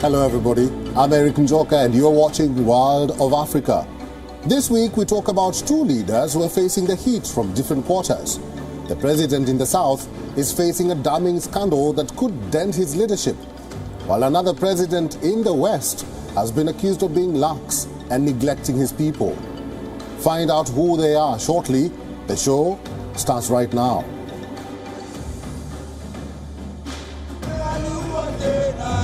Hello everybody, I'm Erik Njoka and you're watching The World of Africa. This week we talk about two leaders who are facing the heat from different quarters. The president in the south is facing a damning scandal that could dent his leadership, while another president in the west has been accused of being lax and neglecting his people. Find out who they are shortly. The show starts right now.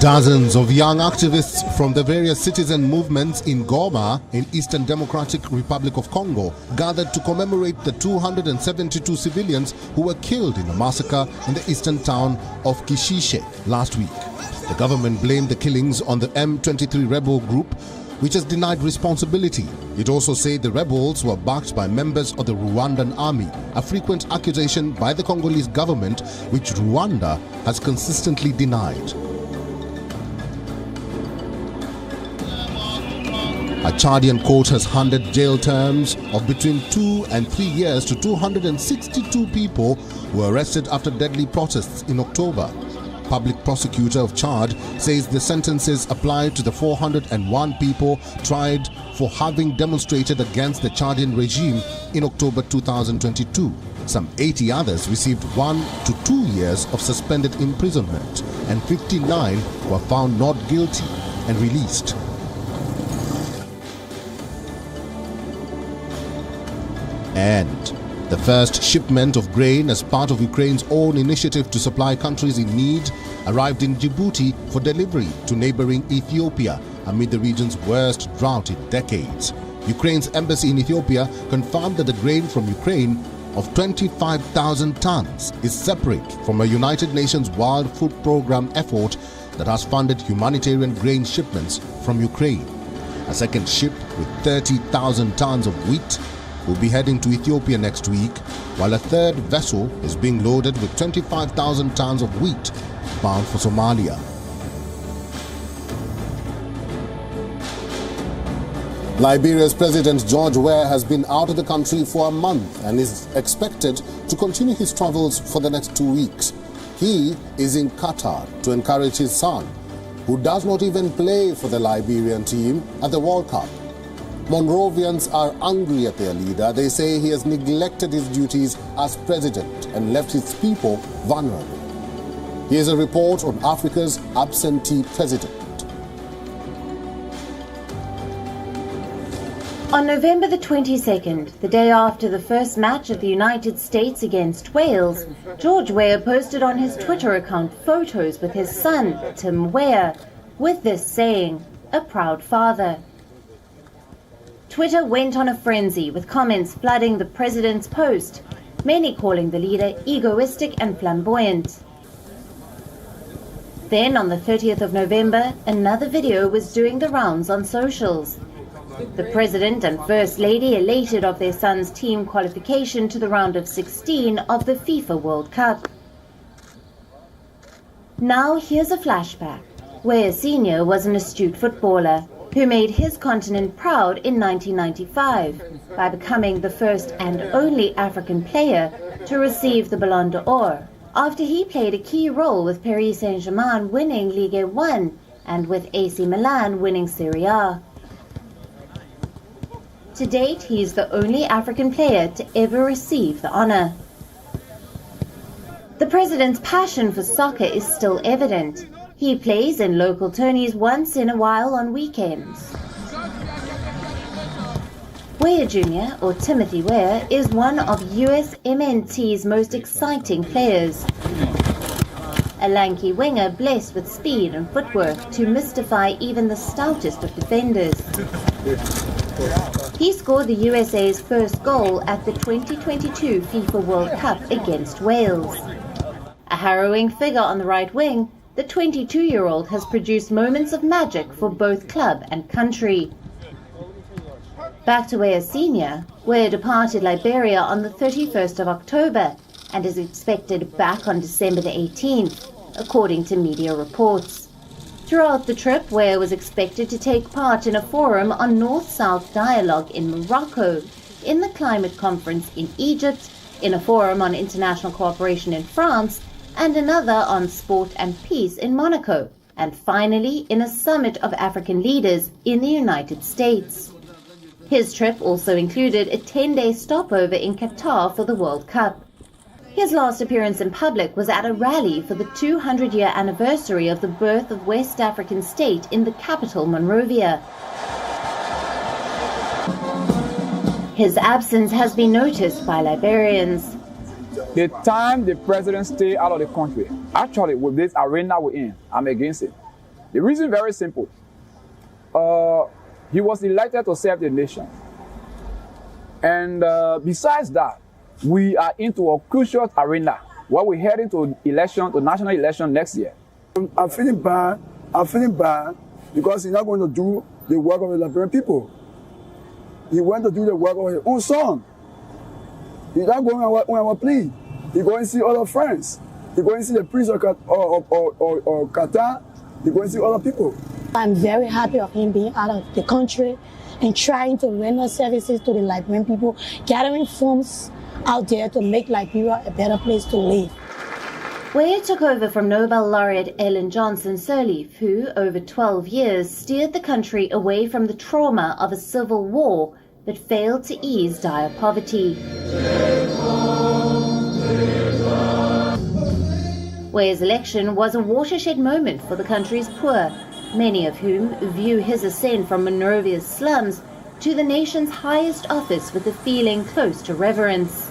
Dozens of young activists from the various citizen movements in Goma, in Eastern Democratic Republic of Congo, gathered to commemorate the 272 civilians who were killed in a massacre in the eastern town of Kishishe last week. The government blamed the killings on the M23 rebel group, which has denied responsibility. It also said the rebels were backed by members of the Rwandan army, a frequent accusation by the Congolese government, which Rwanda has consistently denied. A Chadian court has handed jail terms of between 2 and 3 years to 262 people who were arrested after deadly protests in October. Public prosecutor of Chad says the sentences apply to the 401 people tried for having demonstrated against the Chadian regime in October 2022. Some 80 others received 1 to 2 years of suspended imprisonment, and 59 were found not guilty and released. And the first shipment of grain as part of Ukraine's own initiative to supply countries in need arrived in Djibouti for delivery to neighboring Ethiopia amid the region's worst drought in decades. Ukraine's embassy in Ethiopia confirmed that the grain from Ukraine of 25,000 tons is separate from a United Nations World Food Programme effort that has funded humanitarian grain shipments from Ukraine. A second ship with 30,000 tons of wheat will be heading to Ethiopia next week, while a third vessel is being loaded with 25,000 tons of wheat bound for Somalia. Liberia's President George Weah has been out of the country for a month and is expected to continue his travels for the next 2 weeks. He is in Qatar to encourage his son, who does not even play for the Liberian team at the World Cup. Monrovians are angry at their leader. They say he has neglected his duties as president and left his people vulnerable. Here's a report on Africa's absentee president. On November the 22nd, the day after the first match of the United States against Wales, George Weah posted on his Twitter account photos with his son, Tim Weah, with this saying, "A proud father." Twitter went on a frenzy with comments flooding the president's post, many calling the leader egoistic and flamboyant. Then on the 30th of November, another video was doing the rounds on socials. The president and first lady elated of their son's team qualification to the round of 16 of the FIFA World Cup. Now here's a flashback. Weah Sr. was an astute footballer who made his continent proud in 1995 by becoming the first and only African player to receive the Ballon d'Or, after he played a key role with Paris Saint-Germain winning Ligue 1 and with AC Milan winning Serie A. To date, he is the only African player to ever receive the honor. The president's passion for soccer is still evident. He plays in local tourneys once in a while on weekends. Weah Jr., or Timothy Weah, is one of USMNT's most exciting players. A lanky winger blessed with speed and footwork to mystify even the stoutest of defenders. He scored the USA's first goal at the 2022 FIFA World Cup against Wales. A harrowing figure on the right wing, the 22-year-old has produced moments of magic for both club and country. Back to Weah Sr., Weah departed Liberia on the 31st of October and is expected back on December the 18th, according to media reports. Throughout the trip, Weah was expected to take part in a forum on North-South dialogue in Morocco, in the climate conference in Egypt, in a forum on international cooperation in France, and another on sport and peace in Monaco, and finally in a summit of African leaders in the United States. His trip also included a 10-day stopover in Qatar for the World Cup. His last appearance in public was at a rally for the 200-year anniversary of the birth of West African state in the capital, Monrovia. His absence has been noticed by Liberians. The time the president stay out of the country, actually with this arena we're in, I'm against it. The reason is very simple. He was elected to serve the nation. And besides that, we are into a crucial arena where we're heading to national election next year. I'm feeling bad because he's not going to do the work of the Liberian people. He went to do the work of his own son. He's not going on our plea. He's going to see other friends. He's going to see the priest or Qatar. He's going to see other people. I'm very happy of him being out of the country and trying to render services to the Liberian people, gathering funds out there to make Liberia a better place to live. WION took over from Nobel laureate Ellen Johnson Sirleaf, who, over 12 years, steered the country away from the trauma of a civil war but failed to ease dire poverty. WION's election was a watershed moment for the country's poor, many of whom view his ascent from Monrovia's slums to the nation's highest office with a feeling close to reverence.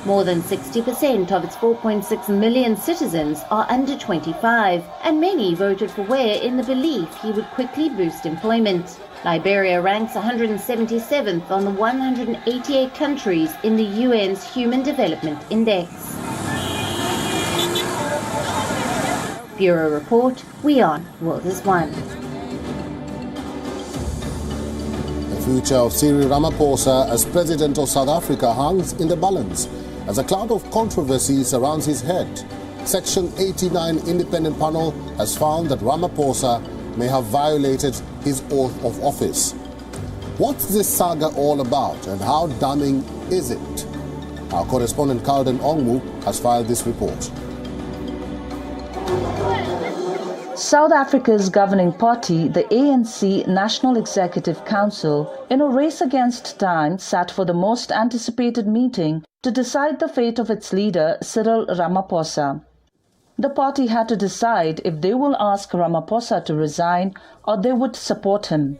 More than 60% of its 4.6 million citizens are under 25, and many voted for WION in the belief he would quickly boost employment. Liberia ranks 177th on the 188 countries in the UN's Human Development Index. Bureau Report, WION, World is One. The future of Cyril Ramaphosa as President of South Africa hangs in the balance as a cloud of controversy surrounds his head. Section 89 independent panel has found that Ramaphosa may have violated his oath of office. What's this saga all about and how damning is it? Our correspondent Kalden Ongwu has filed this report. South Africa's governing party, the ANC National Executive Council, in a race against time, sat for the most anticipated meeting to decide the fate of its leader, Cyril Ramaphosa. The party had to decide if they will ask Ramaphosa to resign or they would support him.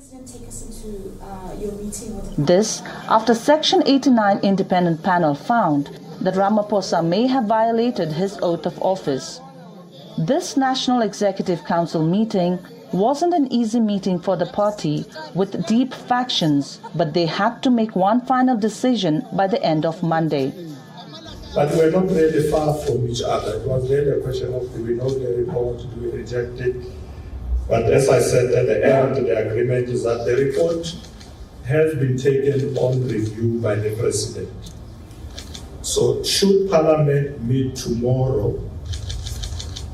This after Section 89 independent panel found that Ramaphosa may have violated his oath of office. This National Executive Council meeting wasn't an easy meeting for the party with deep factions, but they had to make one final decision by the end of Monday. But we're not really far from each other. It was really a question of, do we know the report, do we reject it? But as I said at the end, the agreement is that the report has been taken on review by the President. So should Parliament meet tomorrow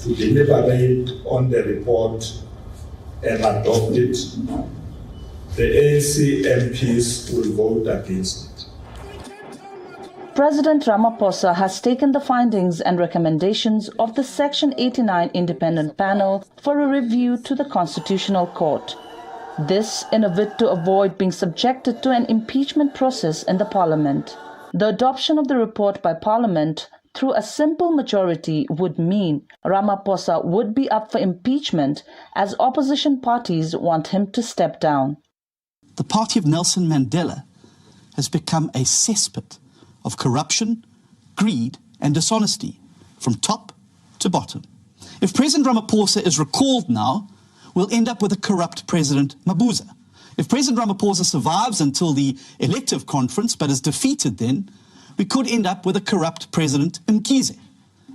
to deliberate on the report and adopt it, the ANC MPs will vote against it. President Ramaphosa has taken the findings and recommendations of the Section 89 independent panel for a review to the Constitutional Court. This in a bid to avoid being subjected to an impeachment process in the Parliament. The adoption of the report by Parliament through a simple majority would mean Ramaphosa would be up for impeachment as opposition parties want him to step down. The party of Nelson Mandela has become a cesspit of corruption, greed and dishonesty from top to bottom. If President Ramaphosa is recalled now, we'll end up with a corrupt President Mabuza. If President Ramaphosa survives until the elective conference but is defeated then, we could end up with a corrupt President Mkhize.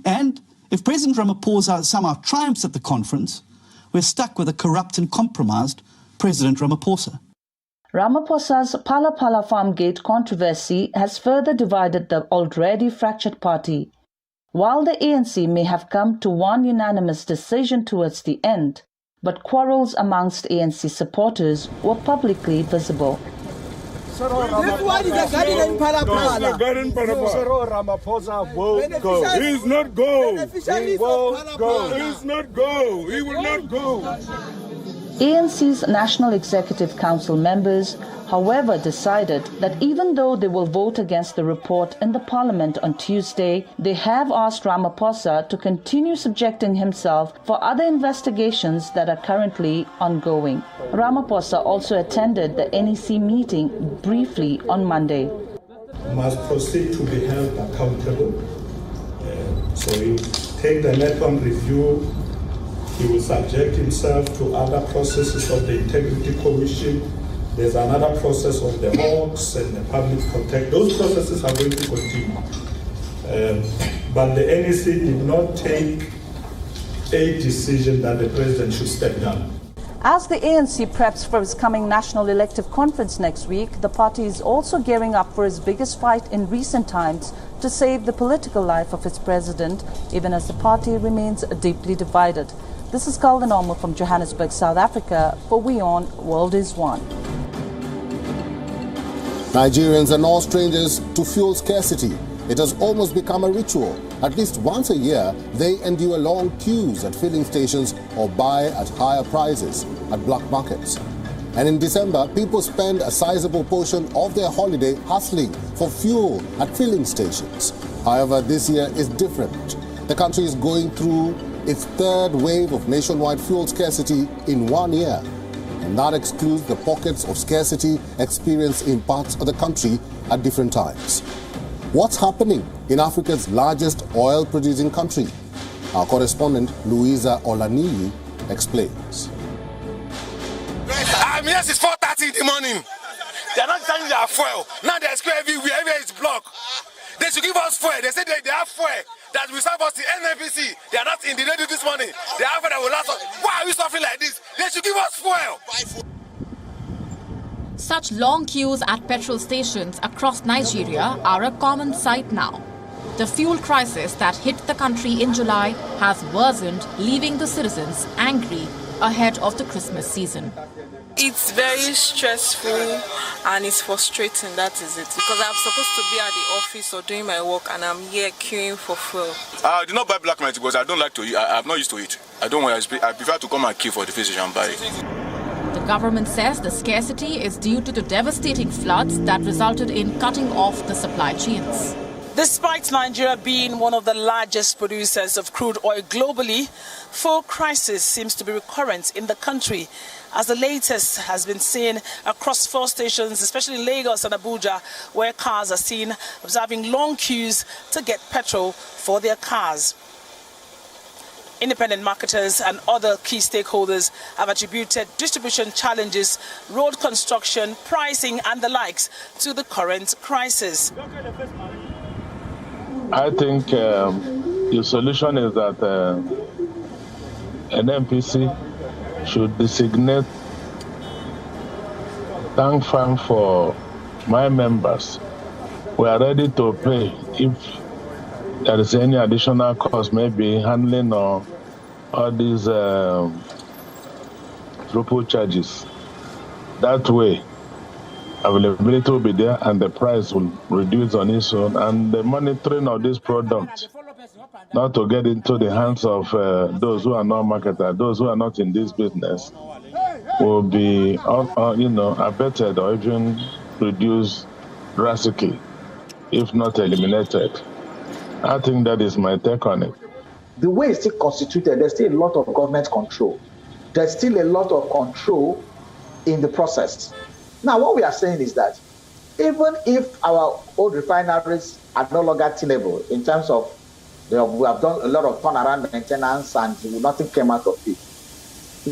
And if President Ramaphosa somehow triumphs at the conference, we're stuck with a corrupt and compromised President Ramaphosa. Ramaphosa's Phala Phala Farm Gate controversy has further divided the already fractured party. While the ANC may have come to one unanimous decision towards the end, but quarrels amongst ANC supporters were publicly visible. Ramaphosa won't go. He's not go. He won't go. He's not go. He will not go. ANC's National Executive Council members, however, decided that even though they will vote against the report in the parliament on Tuesday, they have asked Ramaphosa to continue subjecting himself for other investigations that are currently ongoing. Ramaphosa also attended the NEC meeting briefly on Monday. Must proceed to be held accountable. So he take the NECOM review. He will subject himself to other processes of the Integrity Commission. There's another process of the Hawks and the Public Protect. Those processes are going to continue. But the NEC did not take a decision that the president should step down. As the ANC preps for its coming National Elective Conference next week, the party is also gearing up for its biggest fight in recent times to save the political life of its president, even as the party remains deeply divided. This is Calvin Olmo from Johannesburg, South Africa, for WION World is One. Nigerians are no strangers to fuel scarcity. It has almost become a ritual. At least once a year, they endure long queues at filling stations or buy at higher prices at black markets. And in December, people spend a sizable portion of their holiday hustling for fuel at filling stations. However, this year is different. The country is going through its third wave of nationwide fuel scarcity in 1 year. And that excludes the pockets of scarcity experienced in parts of the country at different times. What's happening in Africa's largest oil-producing country? Our correspondent, Louisa Olaniyi, explains. Yes, it's 4:30 in the morning. They're not selling their fuel. Now there's fuel everywhere is blocked. They should give us fuel. They say they have fuel that will serve us the NNPC. They are not in the radio this morning. They have fuel that will last us. Why are we suffering like this? They should give us fuel. Such long queues at petrol stations across Nigeria are a common sight now. The fuel crisis that hit the country in July has worsened, leaving the citizens angry ahead of the Christmas season. It's very stressful and it's frustrating, that is it. Because I'm supposed to be at the office or doing my work and I'm here queuing for fuel. I do not buy black market because I don't like to eat. I'm not used to it. I prefer to come and queue for the fish and buy it. The government says the scarcity is due to the devastating floods that resulted in cutting off the supply chains. Despite Nigeria being one of the largest producers of crude oil globally, fuel crisis seems to be recurrent in the country, as the latest has been seen across fuel stations, especially Lagos and Abuja, where cars are seen observing long queues to get petrol for their cars. Independent marketers and other key stakeholders have attributed distribution challenges, road construction, pricing and the likes to the current crisis. I think the solution is that an NPC should designate tank farm for my members. We are ready to pay if there is any additional cost, maybe handling or all these throughput charges. That way, availability will be there and the price will reduce on its own, and the monitoring of this product not to get into the hands of those who are not marketers, those who are not in this business, will be abated or even reduced drastically, if not eliminated. I think that is my take on it. The way it's still constituted, there's still a lot of government control. There's still a lot of control in the process. Now, what we are saying is that even if our old refineries are no longer tenable in terms of we have done a lot of turnaround maintenance and nothing came out of it,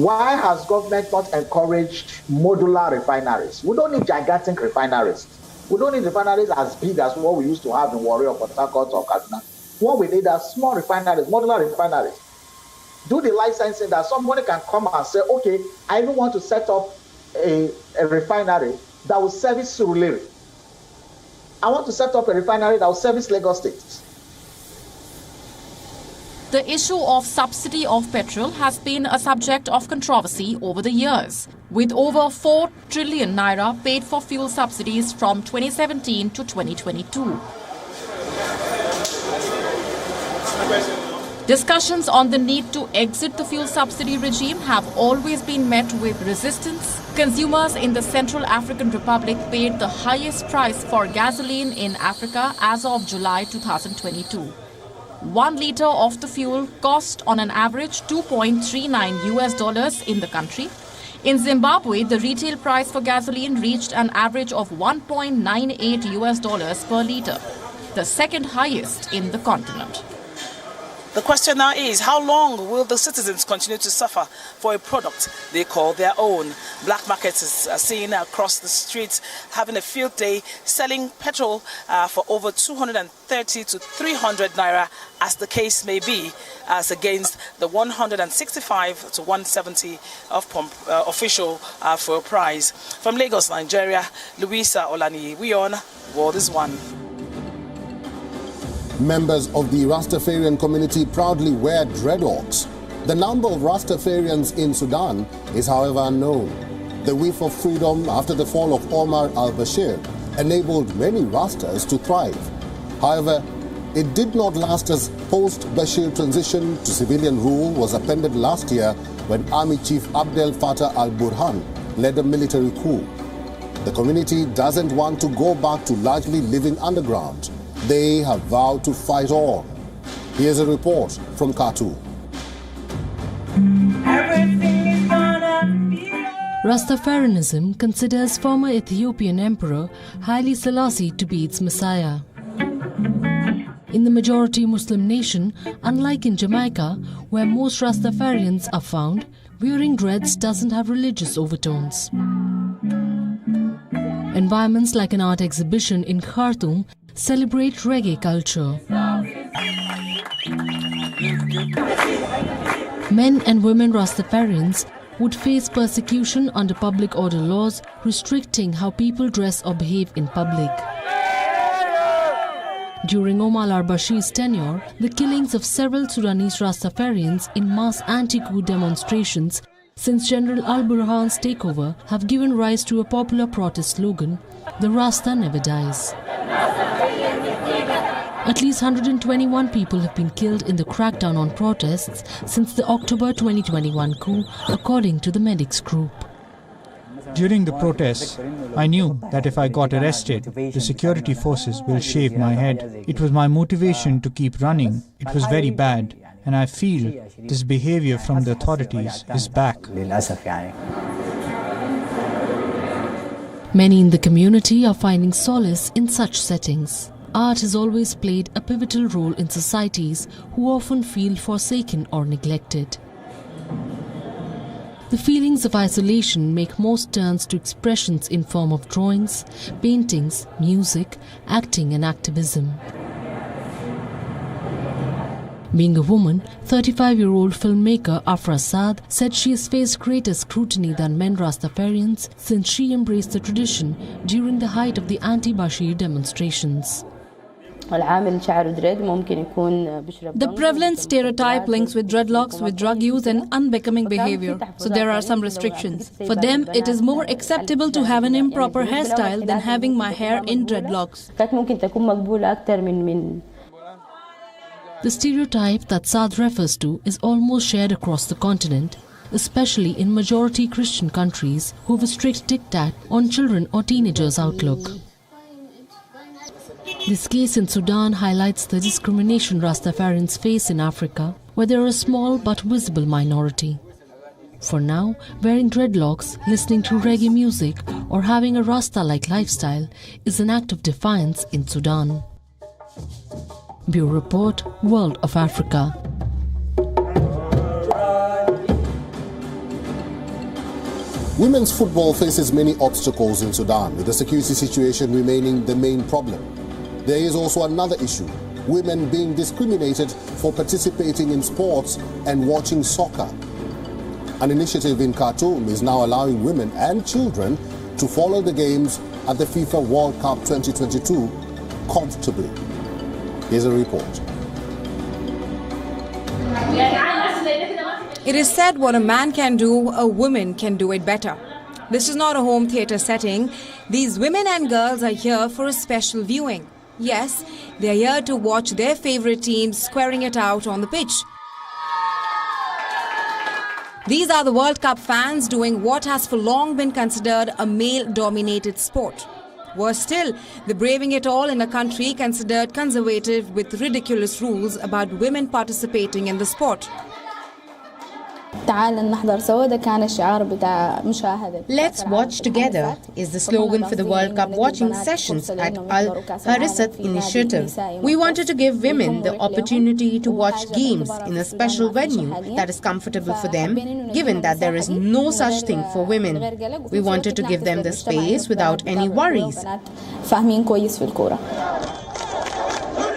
why has government not encouraged modular refineries? We don't need gigantic refineries. We don't need refineries as big as what we used to have in Warri or Port Harcourt or Kaduna. What we need are small refineries, modular refineries. Do the licensing that somebody can come and say, okay, I even want to set up a refinery that will service Surulere. I want to set up a refinery that will service Lagos State. The issue of subsidy of petrol has been a subject of controversy over the years, with over 4 trillion naira paid for fuel subsidies from 2017 to 2022. Discussions on the need to exit the fuel subsidy regime have always been met with resistance. Consumers in the Central African Republic paid the highest price for gasoline in Africa as of July 2022. 1 litre of the fuel cost on an average $2.39 in the country. In Zimbabwe, the retail price for gasoline reached an average of $1.98 per litre, the second highest in the continent. The question now is, how long will the citizens continue to suffer for a product they call their own? Black markets are seen across the streets having a field day, selling petrol for over 230 to 300 naira, as the case may be, as against the 165 to 170 of official fuel price. From Lagos, Nigeria, Louisa Olani, WION, World is One. Members of the Rastafarian community proudly wear dreadlocks. The number of Rastafarians in Sudan is, however, unknown. The whiff of freedom after the fall of Omar al-Bashir enabled many Rastas to thrive. However, it did not last, as post-Bashir transition to civilian rule was appended last year when Army Chief Abdel Fattah al-Burhan led a military coup. The community doesn't want to go back to largely living underground. They have vowed to fight on. Here's a report from Khartoum. Rastafarianism considers former Ethiopian Emperor Haile Selassie to be its messiah. In the majority Muslim nation, unlike in Jamaica, where most Rastafarians are found, wearing dreads doesn't have religious overtones. Environments like an art exhibition in Khartoum celebrate reggae culture. Men and women Rastafarians would face persecution under public order laws restricting how people dress or behave in public. During Omar al-Bashir's tenure, the killings of several Sudanese Rastafarians in mass anti-coup demonstrations since General al-Burhan's takeover have given rise to a popular protest slogan, "The Rasta never dies." At least 121 people have been killed in the crackdown on protests since the October 2021 coup, according to the medics group. During the protests, I knew that if I got arrested, the security forces will shave my head. It was my motivation to keep running. It was very bad, and I feel this behavior from the authorities is back. Many in the community are finding solace in such settings. Art has always played a pivotal role in societies who often feel forsaken or neglected. The feelings of isolation make most turns to expressions in form of drawings, paintings, music, acting and activism. Being a woman, 35-year-old filmmaker Afra Saad said she has faced greater scrutiny than men Rastafarians since she embraced the tradition during the height of the anti-Bashir demonstrations. The prevalent stereotype links with dreadlocks with drug use and unbecoming behavior, so there are some restrictions. For them, it is more acceptable to have an improper hairstyle than having my hair in dreadlocks. The stereotype that Saad refers to is almost shared across the continent, especially in majority Christian countries who have a strict diktat on children or teenagers' outlook. This case in Sudan highlights the discrimination Rastafarians face in Africa, where they are a small but visible minority. For now, wearing dreadlocks, listening to reggae music, or having a Rasta-like lifestyle is an act of defiance in Sudan. Bureau Report, World of Africa. Women's football faces many obstacles in Sudan, with the security situation remaining the main problem. There is also another issue: women being discriminated for participating in sports and watching soccer. An initiative in Khartoum is now allowing women and children to follow the games at the FIFA World Cup 2022 comfortably. Here's a report. It is said what a man can do, a woman can do it better. This is not a home theatre setting. These women and girls are here for a special viewing. Yes, they are here to watch their favourite teams squaring it out on the pitch. These are the World Cup fans doing what has for long been considered a male-dominated sport. Worse still, they're braving it all in a country considered conservative with ridiculous rules about women participating in the sport. Let's watch together is the slogan for the World Cup watching sessions at Al Harisat Initiative. We wanted to give women the opportunity to watch games in a special venue that is comfortable for them, given that there is no such thing for women. We wanted to give them the space without any worries.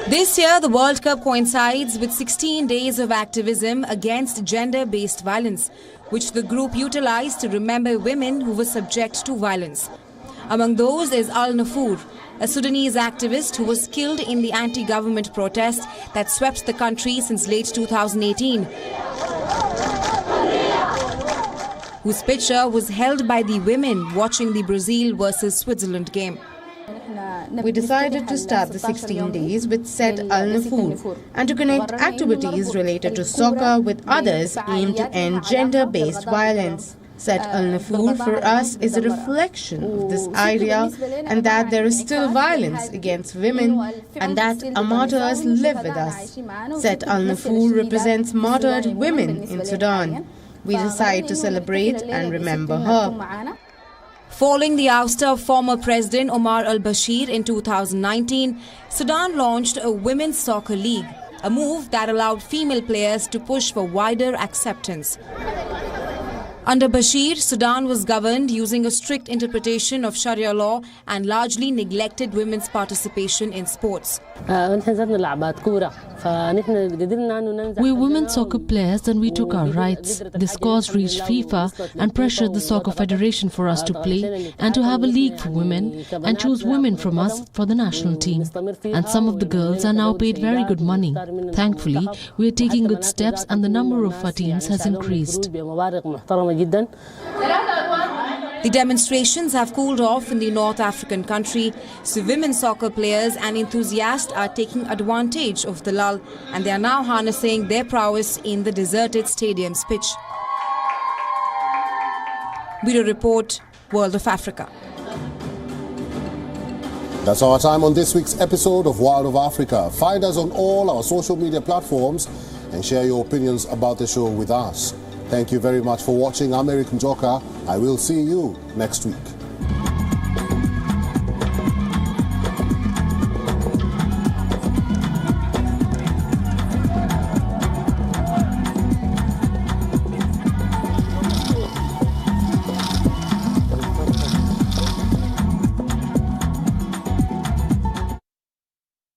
This year, the World Cup coincides with 16 days of activism against gender-based violence, which the group utilized to remember women who were subject to violence. Among those is Al Nafur, a Sudanese activist who was killed in the anti-government protest that swept the country since late 2018, whose picture was held by the women watching the Brazil versus Switzerland game. We decided to start the 16 days with Set Al Nafur and to connect activities related to soccer with others aimed to end gender-based violence. Set Al Nafur for us is a reflection of this idea and that there is still violence against women and that our martyrs live with us. Set Al Nafur represents martyred women in Sudan. We decide to celebrate and remember her. Following the ouster of former President Omar al-Bashir in 2019, Sudan launched a women's soccer league, a move that allowed female players to push for wider acceptance. Under Bashir, Sudan was governed using a strict interpretation of Sharia law and largely neglected women's participation in sports. We're women soccer players and we took our rights. This cause reached FIFA and pressured the Soccer Federation for us to play and to have a league for women and choose women from us for the national team. And some of the girls are now paid very good money. Thankfully, we are taking good steps and the number of our teams has increased. The demonstrations have cooled off in the North African country, so women soccer players and enthusiasts are taking advantage of the lull and they are now harnessing their prowess in the deserted stadium's pitch. Bureau Report, World of Africa. That's our time on this week's episode of World of Africa. Find us on all our social media platforms and share your opinions about the show with us. Thank you very much for watching. I'm Erik Njoka. I will see you next week.